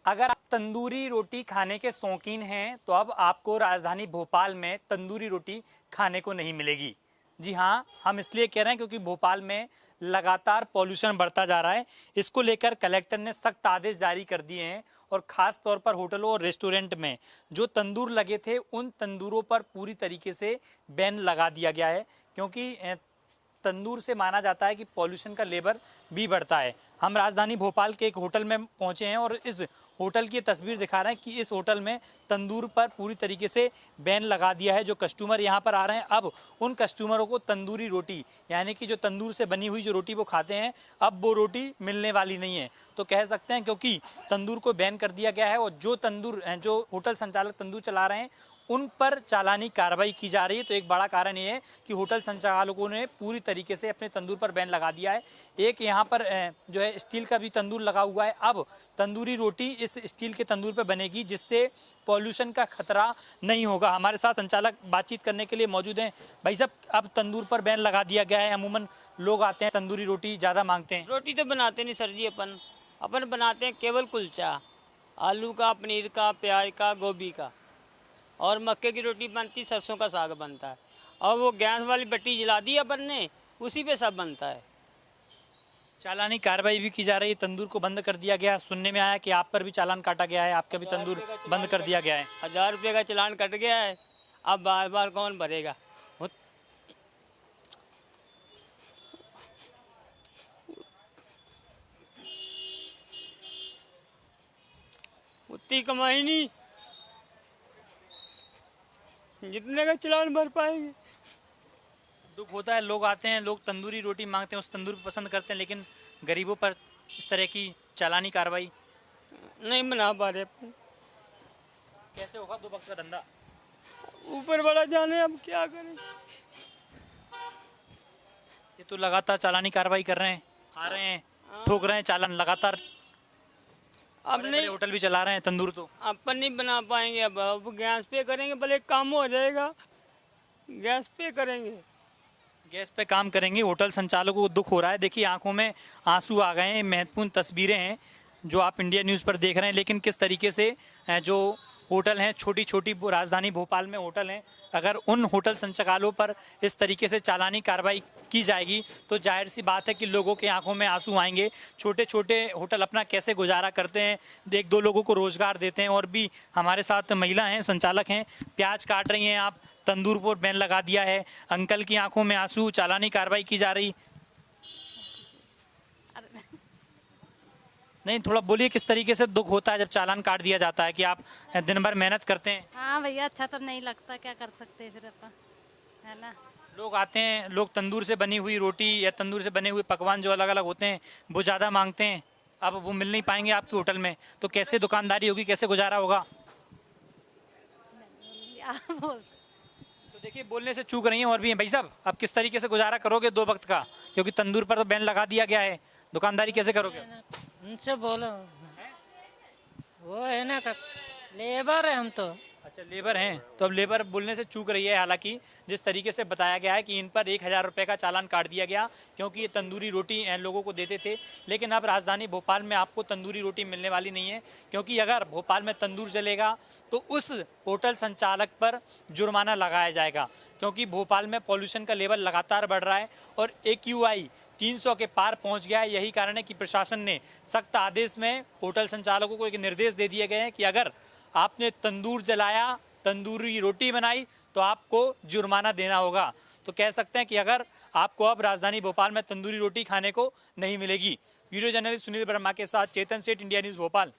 अगर आप तंदूरी रोटी खाने के शौकीन हैं तो अब आपको राजधानी भोपाल में तंदूरी रोटी खाने को नहीं मिलेगी। जी हाँ, हम इसलिए कह रहे हैं क्योंकि भोपाल में लगातार पॉल्यूशन बढ़ता जा रहा है। इसको लेकर कलेक्टर ने सख्त आदेश जारी कर दिए हैं और ख़ास तौर पर होटलों और रेस्टोरेंट में जो तंदूर लगे थे उन तंदूरों पर पूरी तरीके से बैन लगा दिया गया है, क्योंकि तंदूर से माना जाता है कि पॉल्यूशन का लेवल भी बढ़ता है। हम राजधानी भोपाल के एक होटल में पहुंचे हैं और इस होटल की तस्वीर दिखा रहे हैं कि इस होटल में तंदूर पर पूरी तरीके से बैन लगा दिया है। जो कस्टमर यहां पर आ रहे हैं, अब उन कस्टमरों को तंदूरी रोटी यानी कि जो तंदूर से बनी हुई जो रोटी वो खाते हैं, अब वो रोटी मिलने वाली नहीं है। तो कह सकते हैं क्योंकि तंदूर को बैन कर दिया गया है और जो होटल संचालक तंदूर चला रहे हैं उन पर चालानी कार्रवाई की जा रही है। तो एक बड़ा कारण ये है कि होटल संचालकों ने पूरी तरीके से अपने तंदूर पर बैन लगा दिया है। एक यहाँ पर जो है स्टील का भी तंदूर लगा हुआ है। अब तंदूरी रोटी इस स्टील के तंदूर पर बनेगी जिससे पॉल्यूशन का खतरा नहीं होगा। हमारे साथ संचालक बातचीत करने के लिए मौजूद हैं। भाई साहब, अब तंदूर पर बैन लगा दिया गया है, अमूमन लोग आते हैं तंदूरी रोटी ज़्यादा मांगते हैं। रोटी तो बनाते नहीं सर जी, अपन बनाते हैं केवल कुलचा, आलू का, पनीर का, प्याज का, गोभी का, और मक्के की रोटी बनती, सरसों का साग बनता है। और वो गैस वाली भट्टी जला दी अपन ने, उसी पे सब बनता है। चालानी कार्रवाई भी की जा रही है। तंदूर को बंद कर दिया गया। सुनने में आया कि आप पर भी चालान काटा गया है, आपका भी तंदूर बंद कर दिया गया है। 1000 रुपये का चालान कट गया है, अब बार बार कौन भरेगा। उतनी कमाई नहीं जितने का चालान भर पाएंगे। दुख होता है, लोग आते हैं, लोग तंदूरी रोटी मांगते हैं, उस तंदूर को पसंद करते हैं, लेकिन गरीबों पर इस तरह की चालानी कार्रवाई नहीं बना पा रहे अपन। कैसे होगा 2 वक्त का धंधा? ऊपर बड़ा जाने, अब क्या करें। ये तो लगातार चालानी कार्रवाई कर रहे हैं, आ रहे हैं, ठोक रहे हैं चालान लगातार। अब नहीं, होटल भी चला रहे हैं तंदूर, तो अपन नहीं बना पाएंगे। अब गैस पे करेंगे, भले काम हो जाएगा, गैस पे करेंगे। गैस पे काम करेंगे। होटल संचालकों को दुख हो रहा है। देखिए, आंखों में आंसू आ गए हैं। महत्वपूर्ण तस्वीरें हैं जो आप इंडिया न्यूज़ पर देख रहे हैं। लेकिन किस तरीके से जो होटल हैं, छोटी छोटी राजधानी भोपाल में होटल हैं, अगर उन होटल संचालकों पर इस तरीके से चालानी कार्रवाई की जाएगी तो जाहिर सी बात है कि लोगों के आंखों में आंसू आएंगे। छोटे छोटे होटल अपना कैसे गुजारा करते हैं, 1-2 लोगों को रोजगार देते हैं। और भी हमारे साथ महिला हैं, संचालक हैं, प्याज काट रही हैं आप, तंदूर पर बैन लगा दिया है, अंकल की आंखों में आंसू, चालानी कार्रवाई की जा रही। नहीं, थोड़ा बोलिए, किस तरीके से दुख होता है जब चालान काट दिया जाता है कि आप दिन भर मेहनत करते हैं? हाँ भैया, अच्छा तो नहीं लगता, क्या कर सकते हैं फिर अपन, है ना। लोग आते हैं, लोग तंदूर से बनी हुई रोटी या तंदूर से बने हुए पकवान जो अलग अलग होते हैं वो ज़्यादा मांगते हैं। अब वो मिल नहीं पाएंगे आपके होटल में, तो कैसे दुकानदारी होगी, कैसे गुजारा होगा? तो देखिए, बोलने से चूक रही हैं और भी हैं। भाई साहब, आप किस तरीके से गुजारा करोगे 2 वक्त का, क्योंकि तंदूर पर तो बैन लगा दिया गया है, दुकानदारी कैसे करोगे? उनसे बोलो, वो है ना, लेबर है हम तो। अच्छा, लेबर हैं, तो अब लेबर बोलने से चूक रही है। हालांकि जिस तरीके से बताया गया है कि इन पर 1000 रुपये का चालान काट दिया गया क्योंकि ये तंदूरी रोटी लोगों को देते थे। लेकिन अब राजधानी भोपाल में आपको तंदूरी रोटी मिलने वाली नहीं है, क्योंकि अगर भोपाल में तंदूर जलेगा तो उस होटल संचालक पर जुर्माना लगाया जाएगा, क्योंकि भोपाल में पॉल्यूशन का लेवल लगातार बढ़ रहा है और AQI 300 के पार पहुंच गया है। यही कारण है कि प्रशासन ने सख्त आदेश में होटल संचालकों को एक निर्देश दे दिए गए हैं कि अगर आपने तंदूर जलाया, तंदूरी रोटी बनाई, तो आपको जुर्माना देना होगा। तो कह सकते हैं कि अगर आपको अब राजधानी भोपाल में तंदूरी रोटी खाने को नहीं मिलेगी। वीडियो जर्नलिस्ट सुनील वर्मा के साथ चेतन सेठ, इंडिया न्यूज़ भोपाल।